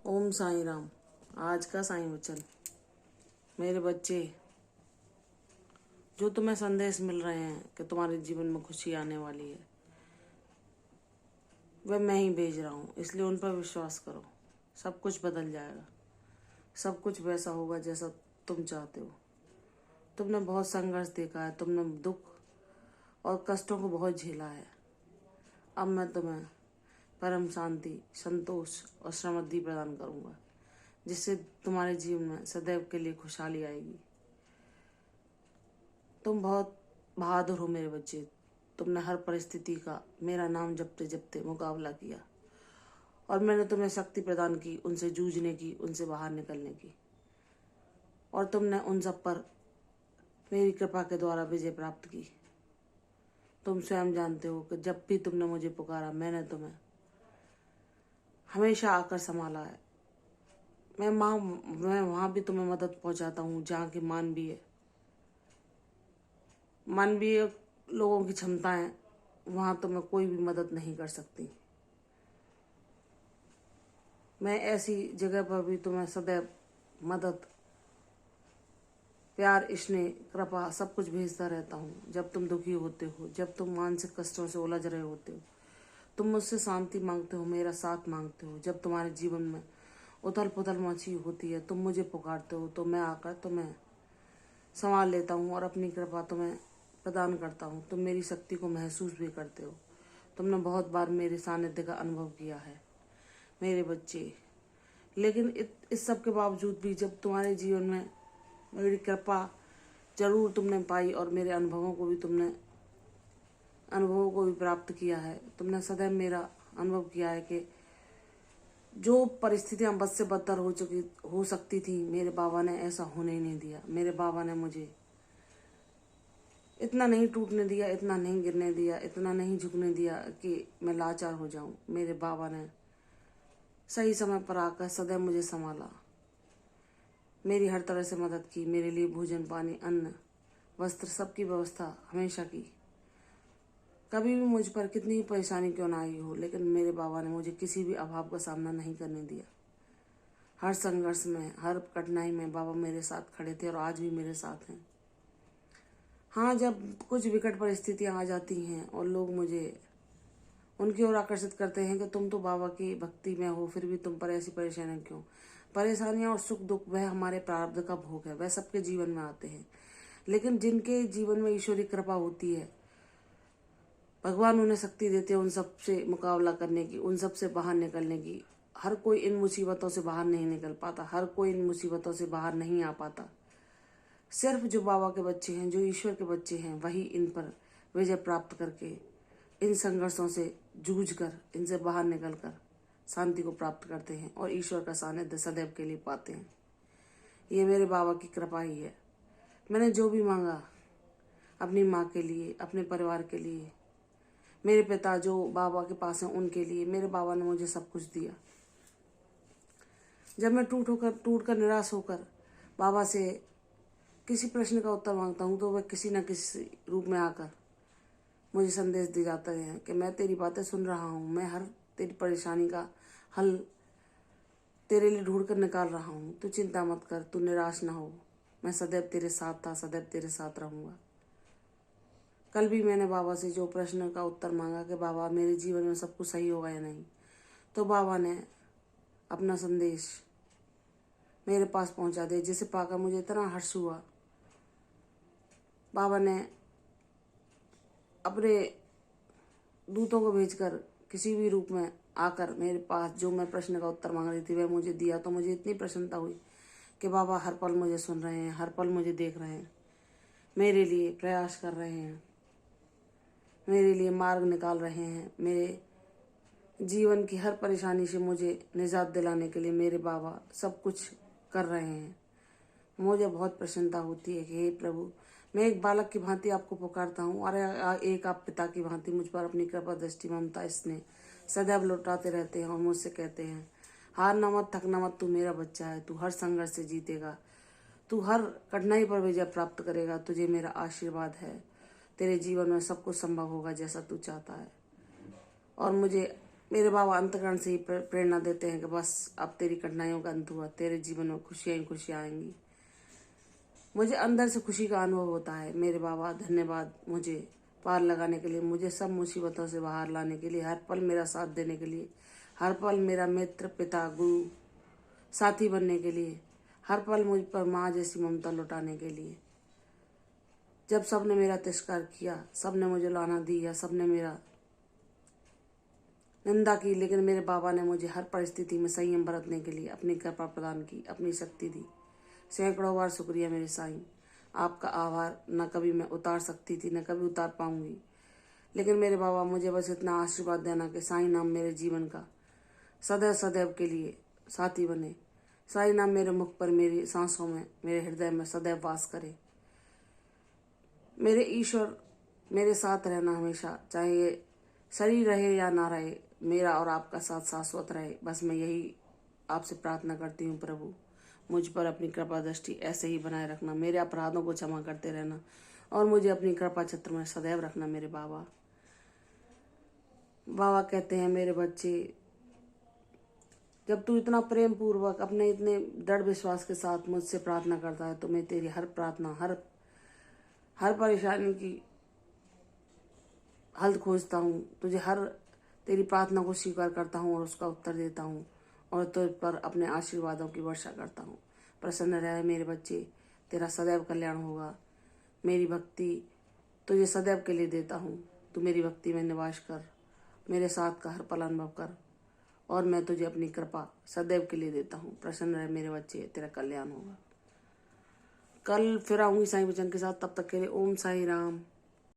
ओम साईं राम। आज का साईं वचन। मेरे बच्चे, जो तुम्हें संदेश मिल रहे हैं कि तुम्हारे जीवन में खुशी आने वाली है, वह मैं ही भेज रहा हूँ, इसलिए उन पर विश्वास करो। सब कुछ बदल जाएगा। सब कुछ वैसा होगा जैसा तुम चाहते हो। तुमने बहुत संघर्ष देखा है, तुमने दुख और कष्टों को बहुत झेला है। अब मैं तुम्हें परम शांति, संतोष और समृद्धि प्रदान करूँगा, जिससे तुम्हारे जीवन में सदैव के लिए खुशहाली आएगी। तुम बहुत बहादुर हो मेरे बच्चे। तुमने हर परिस्थिति का मेरा नाम जपते जपते मुकाबला किया, और मैंने तुम्हें शक्ति प्रदान की, उनसे जूझने की, उनसे बाहर निकलने की। और तुमने उन सब पर मेरी कृपा के द्वारा विजय प्राप्त की। तुम स्वयं जानते हो कि जब भी तुमने मुझे पुकारा, मैंने तुम्हें हमेशा आकर संभाला है। मैं वहाँ भी तुम्हें मदद पहुँचाता हूँ जहाँ की मानवीय लोगों की क्षमताएं, वहाँ तुम्हें कोई भी मदद नहीं कर सकती। मैं ऐसी जगह पर भी तुम्हें सदैव मदद, प्यार, स्नेह, कृपा सब कुछ भेजता रहता हूँ। जब तुम दुखी होते हो, जब तुम मानसिक कष्टों से उलझ रहे होते हो, तुम मुझसे शांति मांगते हो, मेरा साथ मांगते हो, जब तुम्हारे जीवन में उथल पुथल मची होती है, तुम मुझे पुकारते हो, तो मैं आकर तुम्हें संभाल लेता हूँ और अपनी कृपा तुम्हें प्रदान करता हूँ। तुम मेरी शक्ति को महसूस भी करते हो। तुमने बहुत बार मेरे सानिध्य का अनुभव किया है मेरे बच्चे। लेकिन इस सब के बावजूद भी जब तुम्हारे जीवन में मेरी कृपा जरूर तुमने पाई, और मेरे अनुभवों को भी प्राप्त किया है। तुमने सदैव मेरा अनुभव किया है कि जो परिस्थितियां बद से बदतर हो सकती थी, मेरे बाबा ने ऐसा होने ही नहीं दिया। मेरे बाबा ने मुझे इतना नहीं टूटने दिया, इतना नहीं गिरने दिया, इतना नहीं झुकने दिया कि मैं लाचार हो जाऊं। मेरे बाबा ने सही समय पर आकर सदैव मुझे संभाला, मेरी हर तरह से मदद की, मेरे लिए भोजन, पानी, अन्न, वस्त्र सबकी व्यवस्था हमेशा की। कभी भी मुझ पर कितनी ही परेशानी क्यों ना आई हो, लेकिन मेरे बाबा ने मुझे किसी भी अभाव का सामना नहीं करने दिया। हर संघर्ष में, हर कठिनाई में बाबा मेरे साथ खड़े थे और आज भी मेरे साथ हैं। हाँ, जब कुछ विकट परिस्थितियां आ जाती हैं और लोग मुझे उनकी ओर आकर्षित करते हैं कि तुम तो बाबा की भक्ति में हो, फिर भी तुम पर ऐसी परेशानियां क्यों। परेशानियां और सुख दुख वह हमारे प्रारब्ध का भोग है, वह सबके जीवन में आते हैं। लेकिन जिनके जीवन में ईश्वरीय कृपा होती है, भगवान उन्हें शक्ति देते हैं उन सब से मुकाबला करने की, उन सब से बाहर निकलने की। हर कोई इन मुसीबतों से बाहर नहीं निकल पाता, हर कोई इन मुसीबतों से बाहर नहीं आ पाता। सिर्फ जो बाबा के बच्चे हैं, जो ईश्वर के बच्चे हैं, वही इन पर विजय प्राप्त करके, इन संघर्षों से जूझकर, इनसे बाहर निकलकर शांति को प्राप्त करते हैं और ईश्वर का सानिध्य सदैव के लिए पाते हैं। ये मेरे बाबा की कृपा ही है। मैंने जो भी मांगा अपनी माँ के लिए, अपने परिवार के लिए, मेरे पिता जो बाबा के पास हैं उनके लिए, मेरे बाबा ने मुझे सब कुछ दिया। जब मैं टूट कर निराश होकर बाबा से किसी प्रश्न का उत्तर मांगता हूँ, तो वह किसी न किसी रूप में आकर मुझे संदेश दे जाते हैं कि मैं तेरी बातें सुन रहा हूँ, मैं हर तेरी परेशानी का हल तेरे लिए ढूंढ कर निकाल रहा हूँ। तू चिंता मत कर, तू निराश ना हो, मैं सदैव तेरे साथ था, सदैव तेरे साथ रहूँगा। कल भी मैंने बाबा से जो प्रश्न का उत्तर मांगा कि बाबा मेरे जीवन में सब कुछ सही होगा या नहीं, तो बाबा ने अपना संदेश मेरे पास पहुंचा दिया, जिसे पाकर मुझे इतना हर्ष हुआ। बाबा ने अपने दूतों को भेजकर किसी भी रूप में आकर मेरे पास जो मैं प्रश्न का उत्तर मांग रही थी वह मुझे दिया। तो मुझे इतनी प्रसन्नता हुई कि बाबा हर पल मुझे सुन रहे हैं, हर पल मुझे देख रहे हैं, मेरे लिए प्रयास कर रहे हैं, मेरे लिए मार्ग निकाल रहे हैं। मेरे जीवन की हर परेशानी से मुझे निजात दिलाने के लिए मेरे बाबा सब कुछ कर रहे हैं। मुझे बहुत प्रसन्नता होती है कि हे प्रभु, मैं एक बालक की भांति आपको पुकारता हूँ और एक आप पिता की भांति मुझ पर अपनी कृपा, दृष्टि, ममता, स्नेह सदैव लौटाते रहते हैं और मुझसे कहते हैं, हार न मत, थकना मत, तू मेरा बच्चा है, तू हर संघर्ष से जीतेगा, तू हर कठिनाई पर विजय प्राप्त करेगा, तुझे मेरा आशीर्वाद है, तेरे जीवन में सब कुछ संभव होगा जैसा तू चाहता है। और मुझे मेरे बाबा अंतकरण से ही प्रेरणा देते हैं कि बस अब तेरी कठिनाइयों का अंत हुआ, तेरे जीवन में खुशियाँ ही खुशियाँ आएंगी। मुझे अंदर से खुशी का अनुभव होता है। मेरे बाबा धन्यवाद मुझे पार लगाने के लिए, मुझे सब मुसीबतों से बाहर लाने के लिए, हर पल मेरा साथ देने के लिए, हर पल मेरा मित्र, पिता, गुरु, साथी बनने के लिए, हर पल मुझ पर माँ जैसी ममता लुटाने के लिए। जब सबने मेरा तिरस्कार किया, सबने मुझे लाना दिया, सबने मेरा निंदा की, लेकिन मेरे बाबा ने मुझे हर परिस्थिति में संयम बरतने के लिए अपनी कृपा प्रदान की, अपनी शक्ति दी। सैकड़ों बार शुक्रिया मेरे साईं, आपका आभार न कभी मैं उतार सकती थी, न कभी उतार पाऊंगी। लेकिन मेरे बाबा मुझे बस इतना आशीर्वाद देना कि साईं नाम मेरे जीवन का सदैव सदैव के लिए साथी बने। साईं नाम मेरे मुख पर, मेरी सांसों में, मेरे हृदय में सदैव वास करे। मेरे ईश्वर मेरे साथ रहना हमेशा, चाहे ये शरीर रहे या ना रहे, मेरा और आपका साथ शाश्वत रहे। बस मैं यही आपसे प्रार्थना करती हूँ प्रभु, मुझ पर अपनी कृपा दृष्टि ऐसे ही बनाए रखना, मेरे अपराधों को क्षमा करते रहना और मुझे अपनी कृपा छत्र में सदैव रखना। मेरे बाबा बाबा कहते हैं, मेरे बच्चे, जब तू इतना प्रेम पूर्वक अपने इतने दृढ़ विश्वास के साथ मुझसे प्रार्थना करता है तो मैं तेरी हर प्रार्थना, हर परेशानी की हल खोजता हूँ, तुझे हर तेरी प्रार्थना को स्वीकार करता हूँ और उसका उत्तर देता हूँ और तुझ पर अपने आशीर्वादों की वर्षा करता हूँ। प्रसन्न रहे मेरे बच्चे, तेरा सदैव कल्याण होगा। मेरी भक्ति तुझे सदैव के लिए देता हूँ, तू मेरी भक्ति में निवास कर, मेरे साथ का हर पल अनुभव कर और मैं तुझे अपनी कृपा सदैव के लिए देता हूँ। प्रसन्न रहे मेरे बच्चे, तेरा कल्याण होगा। कल फिर आऊँगी साईं वचन के साथ, तब तक के लिए ओम साई राम।